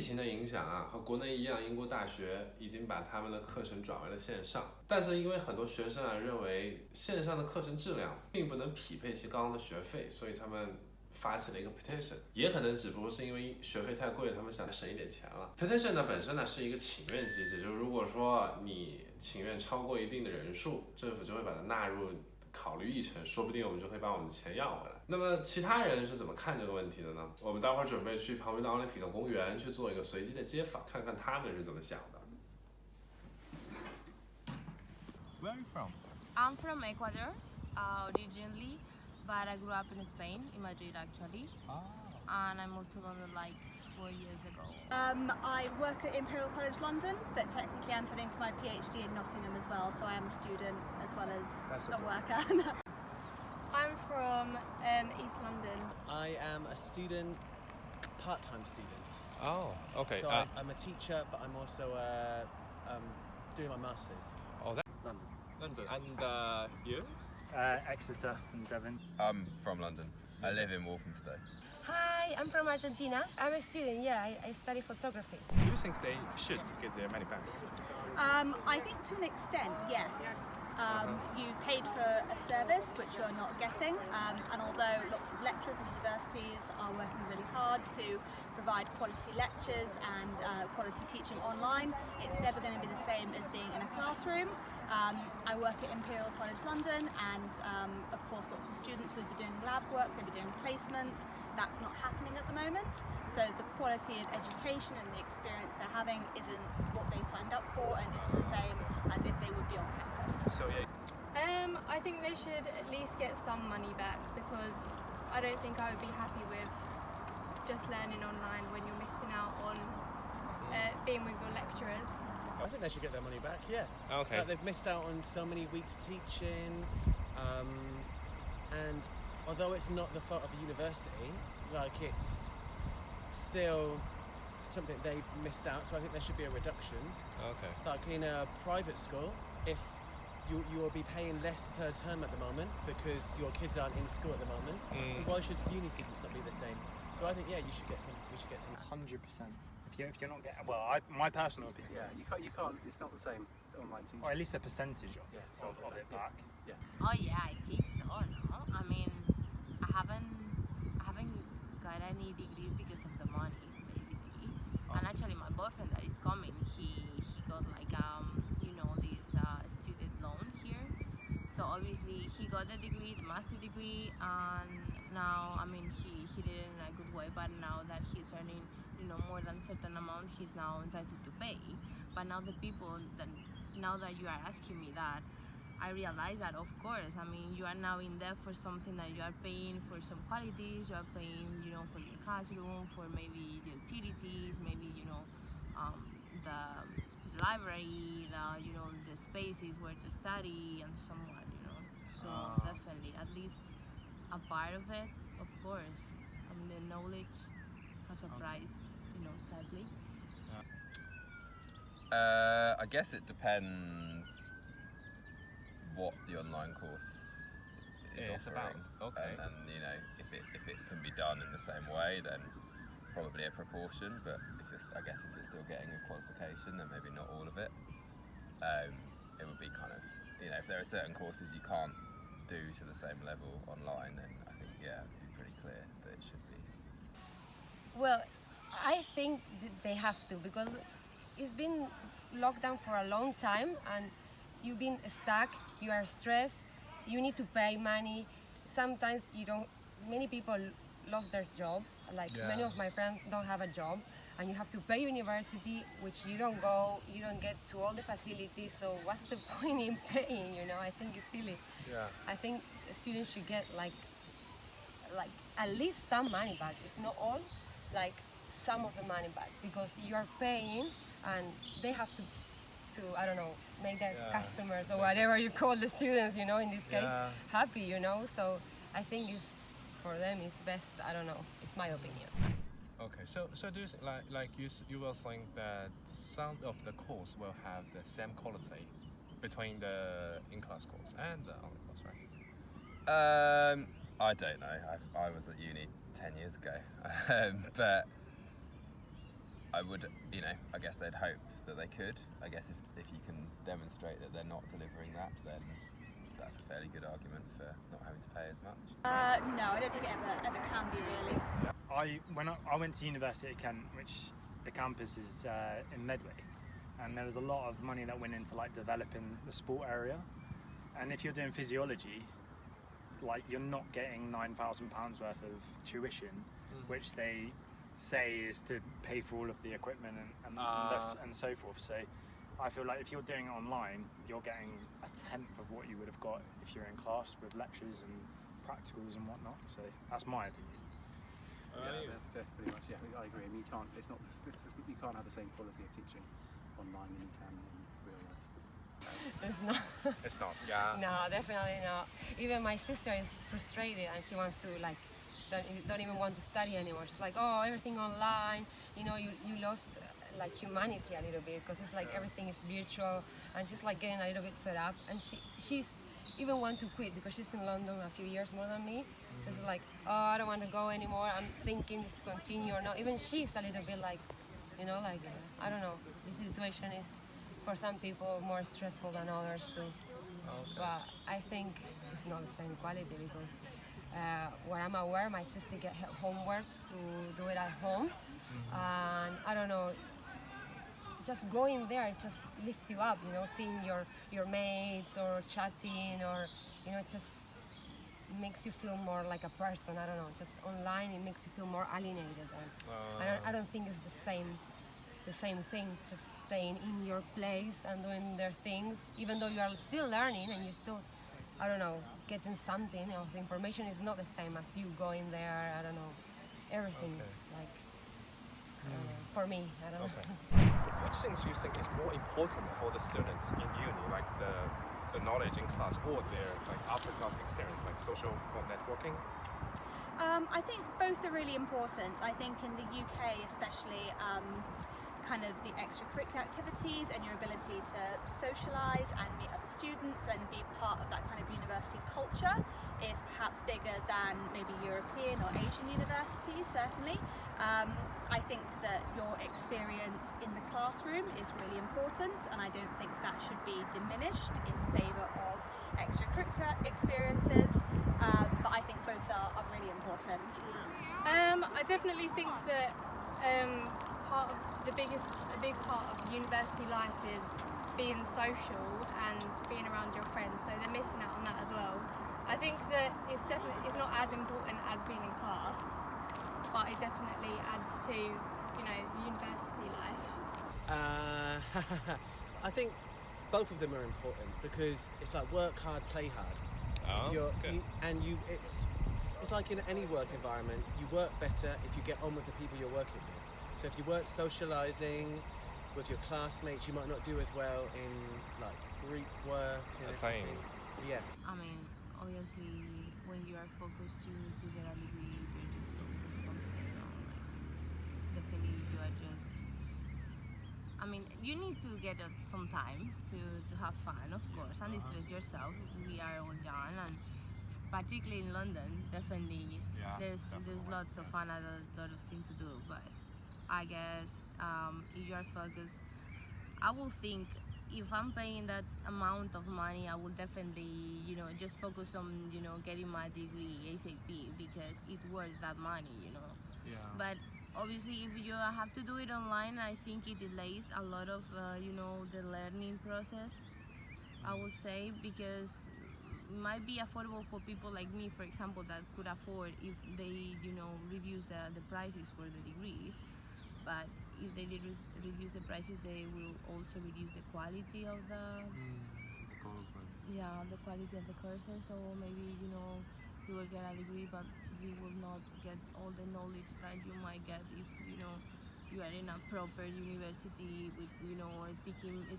情的影响啊，和国内一样，英国大学已经把他们的课程转为了线上。但是因为很多学生啊认为线上的课程质量并不能匹配其高昂的学费，所以他们发起了一个 petition， 也可能只不过是因为学费太贵，他们想省一点钱了。petition 呢本身呢是一个请愿机制，就是如果说你请愿超过一定的人数，政府就会把它纳入考虑议程，说不定我们就会把我们的钱要回来。那么其他人是怎么看这个问题的呢？我们待会儿准备去旁边的奥林匹克公园去做一个随机的街访，看看他们是怎么想的。Where are you from? I'm from Ecuador, originally, but I grew up in Spain, in Madrid actually, and I moved to London like 4 years ago. I work at Imperial College London, but technically I'm studying for my PhD in Nottingham as well, so I am a student as well as a worker. I'm from East London. I am a student, part-time student. Oh, okay. So I'm a teacher, but I'm also doing my masters. Oh, that London. London. And you? Exeter and Devon. I'm from London. I live in Walthamstow. Hi, I'm from Argentina. I'm a student, yeah, I study photography. Do you think they should get their money back? I think to an extent, yes. You've paid for a service which you're not getting, and although lots of lecturers and universities are working really hard to provide quality lectures and quality teaching online, it's never going to be the same as being in a classroom. I work at Imperial College London, and of course lots of students will be doing lab work, they'll be doing placements. That's not happening at the moment, so the quality of education and the experience they're having isn't what they signed up for and isn't the same as if they would be on campus. So yeah. I think they should at least get some money back, because I don't think I would be happy with just learning online when you're missing out on being with your lecturers. I think they should get their money back, yeah. Okay. Like they've missed out on so many weeks teaching, and although it's not the fault of the university, like it's still something they've missed out, so I think there should be a reduction. Okay. Like in a private school, if you will be paying less per term at the moment because your kids aren't in school at the moment, so why should uni students not be the same? So I think, yeah, we should get some. 100%. If you're not getting, well, my personal opinion. Yeah, you can't. It's not the same online teaching. Or at least a percentage of it back. Yeah. Oh yeah, I think so. No, I mean, I haven't got any degree because of the money, basically. And actually, my boyfriend that is coming, he got like this student loan here. So obviously he got the degree, the master degree, and now I mean he did it in a good way. But now that he's earning more than a certain amount, he's now entitled to pay. But now now that you are asking me that, I realize that of course, I mean, you are now in debt for something that you are paying for some qualities, you are paying, for your classroom, for maybe the utilities, maybe, the library, the spaces where to study and so on, So definitely, at least a part of it, of course. I mean, the knowledge has a price, sadly. I guess it depends what the online course is about. offering. Okay. And if it can be done in the same way, then probably a proportion. But I guess if you're still getting a qualification, then maybe not all of it. It would be kind of, if there are certain courses you can't do to the same level online, then I think it'd be pretty clear that it should be. Well, I think they have to, because it's been locked down for a long time and you've been stuck, you are stressed, you need to pay money. Sometimes many people lost their jobs, many of my friends don't have a job, and you have to pay university, which you don't get to all the facilities, so what's the point in paying, I think it's silly. Yeah. I think students should get like at least some money back, if not all, some of the money back, because you are paying and they have to I don't know, make the customers or whatever you call the students, in this case, happy, so I think for them it's best, I don't know, it's my opinion. Okay, so do you like you will think that some of the course will have the same quality between the in-class course and the online course, right? I don't know. I was at uni 10 years ago, but I would, I guess they'd hope that they could. I guess if you can demonstrate that they're not delivering that, then that's a fairly good argument for not having to pay as much. No, I don't think it ever can be really. When I went to university at Kent, which the campus is in Medway, and there was a lot of money that went into like developing the sport area. And if you're doing physiology, like you're not getting £9,000 worth of tuition, which they say is to pay for all of the equipment and so forth. So I feel like if you're doing it online, you're getting a tenth of what you would have got if you're in class with lectures and practicals and whatnot. So that's my opinion. That's pretty much, I agree. I mean, you can't have the same quality of teaching online than you can in real life. It's not. Yeah. No, definitely not. Even my sister is frustrated and she wants to don't even want to study anymore. She's like, oh, everything online. You lost like humanity a little bit because it's like everything is virtual, and she's like getting a little bit fed up. And she's even want to quit because she's in London a few years more than me. It's like, oh, I don't want to go anymore. I'm thinking to continue or not. Even she's a little bit like, I don't know. This situation is for some people more stressful than others too. Okay. But I think it's not the same quality because what I'm aware, my sister get homeworks to do it at home, and I don't know. Just going there just lift you up, seeing your mates or chatting or just makes you feel more like a person. I don't know. Just online, it makes you feel more alienated. And I don't think it's the same thing. Just staying in your place and doing their things, even though you are still learning and you still, I don't know, getting something. The information is not the same as you going there. I don't know, everything I don't know. For me, I don't know. Which things do you think is more important for the students in uni, like the knowledge in class or their after class experience, like social networking? I think both are really important. I think in the UK especially, kind of the extracurricular activities and your ability to socialise and meet other students and be part of that kind of university culture is perhaps bigger than maybe European or Asian universities, certainly. I think that your experience in the classroom is really important, and I don't think that should be diminished in favour of extracurricular experiences, but I think both are really important. I definitely think that a big part of university life is being social and being around your friends, so they're missing out on that as well. I think that it's not as important as being in class, but it definitely adds to university life. I think both of them are important because it's like work hard, play hard. It's like in any work environment, you work better if you get on with the people you're working with. So if you weren't socialising with your classmates, you might not do as well in like group work. Yeah. I mean, obviously, when you are focused to get a degree, you're just focused on something. Definitely, you are just. I mean, you need to get some time to have fun, of course, and distress yourself. We are all young, and particularly in London, definitely there's lots of fun and a lot of things to do. But I guess if you are focused, I will think if I'm paying that amount of money, I will definitely, just focus on, getting my degree ASAP because it worth that money, Yeah. But obviously, if you have to do it online, I think it delays a lot of, the learning process, I would say, because it might be affordable for people like me, for example, that could afford if they, reduce the prices for the degrees. But if they reduce the prices, they will also reduce the quality of the quality of the courses. So maybe you will get a degree, but you will not get all the knowledge that you might get if you are in a proper university with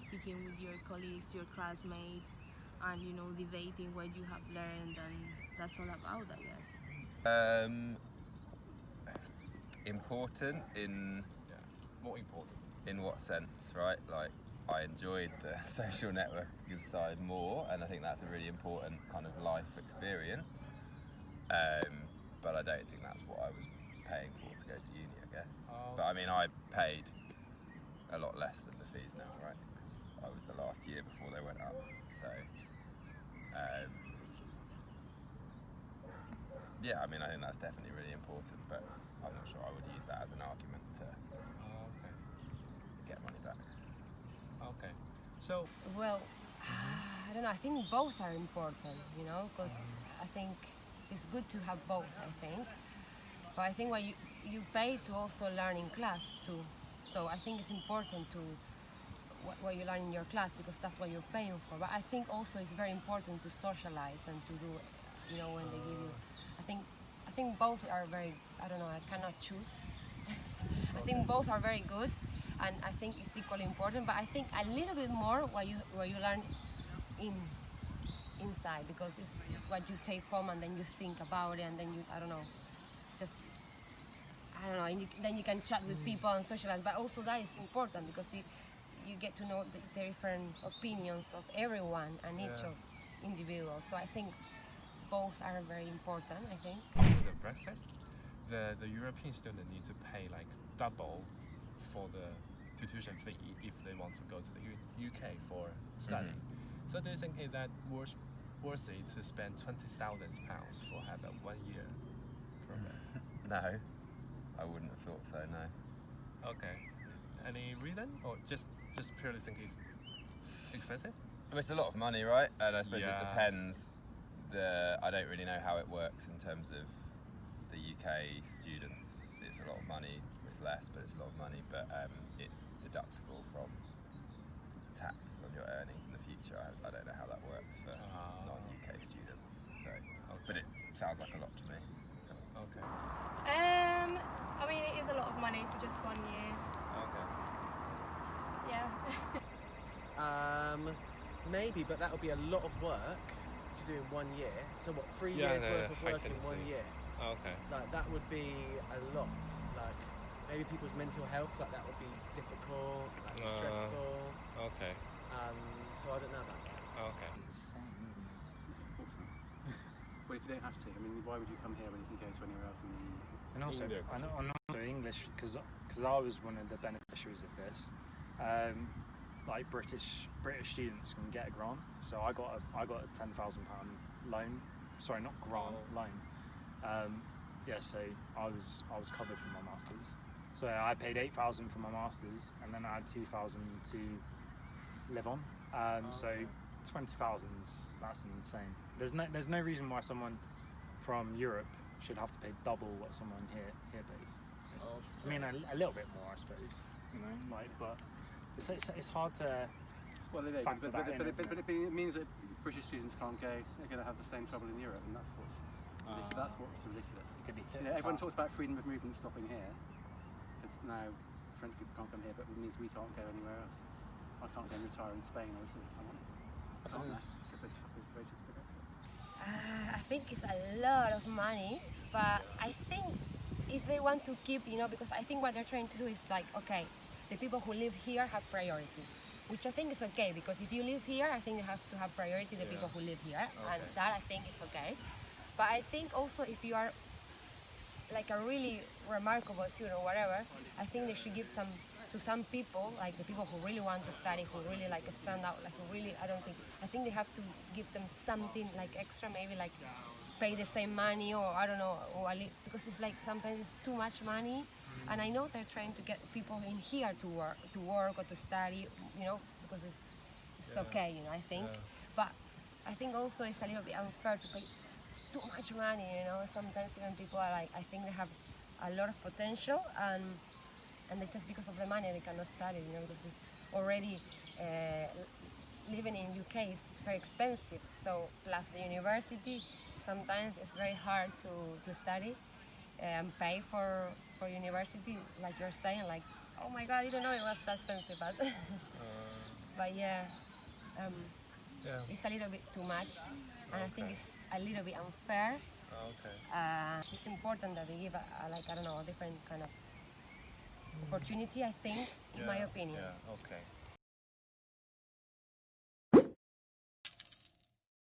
speaking with your colleagues, your classmates, and debating what you have learned, and that's all about, I guess. Important more important. in what sense, right? Like, I enjoyed the social networking side more, and I think that's a really important kind of life experience. But I don't think that's what I was paying for to go to uni, I guess. But I mean, I paid a lot less than the fees now, right? Because I was the last year before they went up. So, yeah, I mean, I think that's definitely really important, but I'm not sure I would use that as an argument to get money back. Okay. So, Well, I don't know. I think both are important, you know, because I think it's good to have both. I think, but I think what you pay to also learn in class too. So I think it's important to what you learn in your class because that's what you're paying for. But I think also it's very important to socialize and to do, you know, when they give you. I think both are very. I don't know. I cannot choose. I think both are very good, and I think it's equally important. But I think a little bit more what you learn inside because it's what you take home and then you think about it and then you and then you can chat with people and socialize. But also that is important because you get to know the different opinions of everyone and each of individuals. So I think both are very important. I think. after the Brexit, the European student need to pay like double for the tuition fee if they want to go to the UK for studying. So do you think is that worthy to spend £20,000 for have a 1 year program? No, I wouldn't have thought so, no. Okay. Any reason or just purely think it's expensive? I mean, it's a lot of money, right? And I suppose it Yes. depends. I don't really know how it works in terms of the UK students. It's a lot of money. It's less, but it's a lot of money. But it's deductible from tax on your earnings in the future. I don't know how that works for non-UK students. So, but it sounds like a lot to me. So. Okay. I mean, it is a lot of money for just 1 year. Okay. Yeah. Maybe, but that would be a lot of work to do in 1 year. So what, 3 Yeah, years no, worth of I work can in 1 see. year? Okay. Like that would be a lot. Like maybe people's mental health, like that would be difficult, like stressful. Okay. So I don't know about that. Okay. Insane, isn't it? Awesome. Well, if you don't have to, I mean, why would you come here when you can go to anywhere else in the EU? And also, India, I know English because I was one of the beneficiaries of this. Like British students can get a grant, so I got a £10,000 loan. Sorry, not grant, loan. So I was covered for my masters. So I paid £8,000 for my masters, and then I had £2,000 to live on. So 20,000. That's insane. There's no reason why someone from Europe should have to pay double what someone here pays. I mean, a little bit more, I suppose. You know, like, but it's hard to. Well, factor that in, isn't but it means that British students can't go. They're going to have the same trouble in Europe, and that's what's ridiculous. It could be You know, everyone talks about freedom of movement stopping here, because now French people can't come here, but it means we can't go anywhere else. I can't go and retire in Spain or Italy. I want it. I can't now because those fuckers voted for Brexit. I think it's a lot of money, but I think if they want to keep, you know, because I think what they're trying to do is like, okay, the people who live here have priority, which I think is okay, because if you live here, I think you have to have priority the people who live here, and that I think is okay. But I think also if you are like a really remarkable student or whatever, I think they should give some to some people, like the people who really want to study, who really like stand out, like who really, I think they have to give them something like extra, maybe like pay the same money or I don't know, because it's like sometimes it's too much money. And I know they're trying to get people in here to work or to study, you know, because it's okay, you know, I think. But I think also it's a little bit unfair to pay too much money, you know. Sometimes even people are like, I think they have a lot of potential and they just because of the money they cannot study, you know, because it's already living in UK is very expensive. So plus the university, sometimes it's very hard to study and pay for university, like you're saying, like, oh my God, I didn't know it was that expensive, but but it's a little bit too much, and I think it's a little bit unfair. It's important that they give a different kind of opportunity, I think, in my opinion. Yeah, okay.